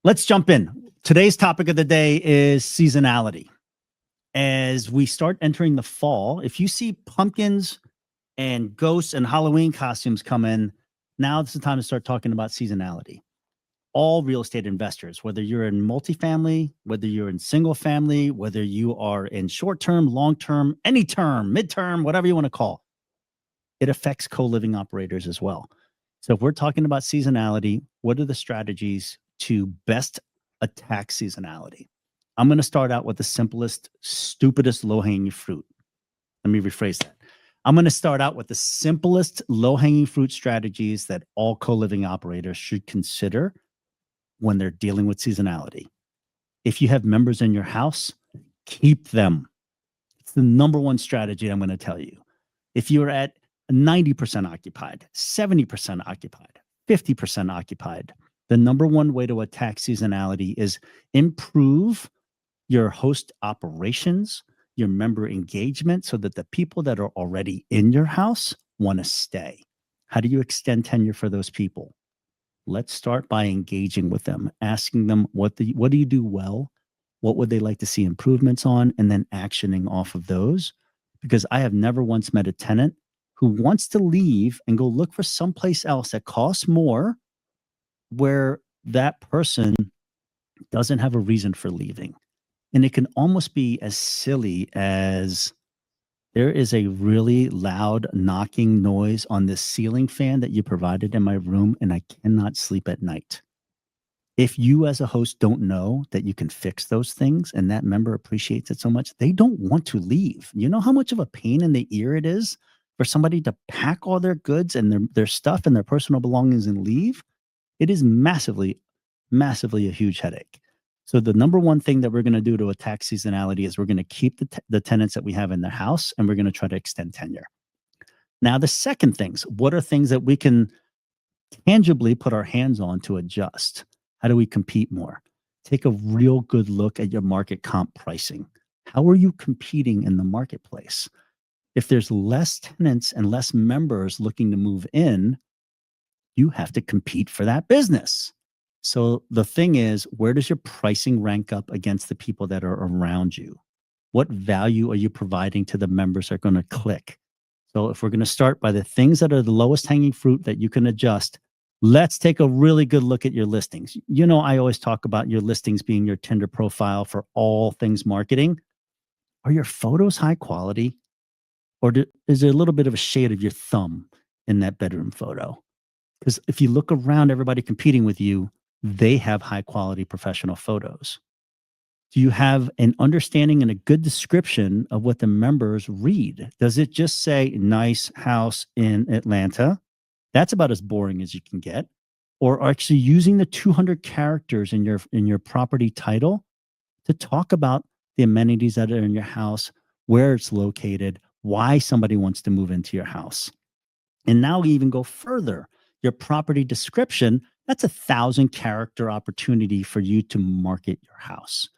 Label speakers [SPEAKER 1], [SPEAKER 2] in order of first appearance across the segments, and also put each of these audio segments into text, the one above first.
[SPEAKER 1] Let's jump in. Today's topic of the day is seasonality. As we start entering the fall, if you see pumpkins and ghosts and Halloween costumes come in, now it's the time to start talking about seasonality. All real estate investors, whether you're in multifamily, whether you're in single family, whether you are in short term, long term, any term, midterm, whatever you want to call, it affects co-living operators as well. So if we're talking about seasonality, what are the strategies to best attack seasonality? I'm going to start out with the simplest, stupidest low-hanging fruit. Let me rephrase that. I'm going to start out with the simplest low-hanging fruit strategies that all co-living operators should consider when they're dealing with seasonality. If you have members in your house, keep them. It's the number one strategy I'm going to tell you. If you're at 90% occupied, 70% occupied, 50% occupied, the number one way to attack seasonality is improve your host operations, your member engagement, so that the people that are already in your house want to stay. How do you extend tenure for those people? Let's start by engaging with them, asking them what do you do well? What would they like to see improvements on? And then actioning off of those. Because I have never once met a tenant who wants to leave and go look for someplace else that costs more, where that person doesn't have a reason for leaving. And it can almost be as silly as there is a really loud knocking noise on this ceiling fan that you provided in my room, and I cannot sleep at night. If you as a host don't know that you can fix those things and that member appreciates it so much, they don't want to leave. You know how much of a pain in the ear it is for somebody to pack all their goods and their stuff and their personal belongings and leave? It is massively, massively a huge headache. So the number one thing that we're going to do to attack seasonality is we're going to keep the tenants that we have in the house, and we're going to try to extend tenure. Now, the second things, what are things that we can tangibly put our hands on to adjust? How do we compete more? Take a real good look at your market comp pricing. How are you competing in the marketplace? If there's less tenants and less members looking to move in, you have to compete for that business. So the thing is, where does your pricing rank up against the people that are around you? What value are you providing to the members that are going to click? So if we're going to start by the things that are the lowest hanging fruit that you can adjust, let's take a really good look at your listings. You know, I always talk about your listings being your Tinder profile for all things marketing. Are your photos high quality? Or is there a little bit of a shade of your thumb in that bedroom photo? Because if you look around everybody competing with you, they have high quality professional photos. Do you have an understanding and a good description of what the members read? Does it just say nice house in Atlanta? That's about as boring as you can get. Or actually using the 200 characters in your property title to talk about the amenities that are in your house, where it's located, why somebody wants to move into your house. And now we even go further. Your property description, that's 1,000 character opportunity for you to market your house.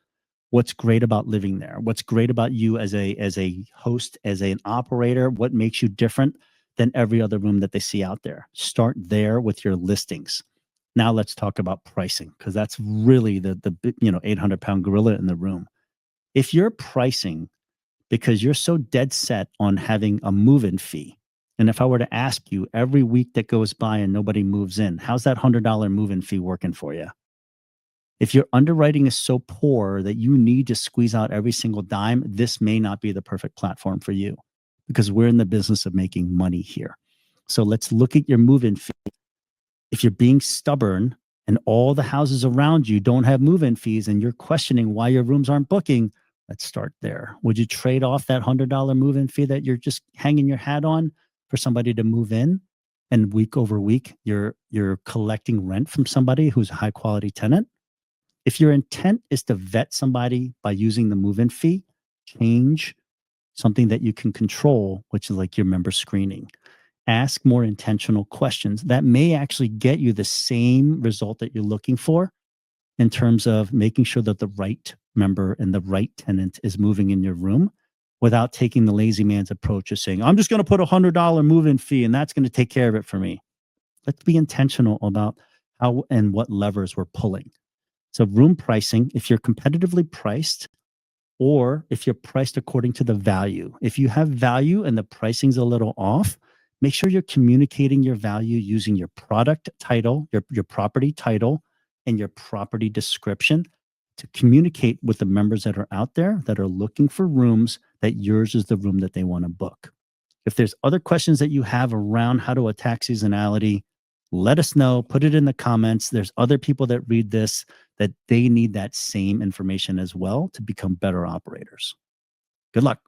[SPEAKER 1] What's great about living there? What's great about you as a host, as an operator? What makes you different than every other room that they see out there? Start there with your listings. Now let's talk about pricing, because that's really the 800-pound gorilla in the room. If you're pricing because you're so dead set on having a move-in fee, and if I were to ask you every week that goes by and nobody moves in, how's that $100 move-in fee working for you? If your underwriting is so poor that you need to squeeze out every single dime, this may not be the perfect platform for you, because we're in the business of making money here. So let's look at your move-in fee. If you're being stubborn and all the houses around you don't have move-in fees and you're questioning why your rooms aren't booking, let's start there. Would you trade off that $100 move-in fee that you're just hanging your hat on for somebody to move in, and week over week you're collecting rent from somebody who's a high quality tenant? If your intent is to vet somebody by using the move-in fee, change something that you can control, which is like your member screening. Ask more intentional questions that may actually get you the same result that you're looking for, in terms of making sure that the right member and the right tenant is moving in your room, without taking the lazy man's approach of saying, I'm just going to put $100 move-in fee and that's going to take care of it for me. Let's be intentional about how and what levers we're pulling. So room pricing, if you're competitively priced, or if you're priced according to the value. If you have value and the pricing's a little off, make sure you're communicating your value using your product title, your property title, and your property description to communicate with the members that are out there that are looking for rooms that yours is the room that they want to book. If there's other questions that you have around how to attack seasonality, let us know. Put it in the comments. There's other people that read this that they need that same information as well to become better operators. Good luck.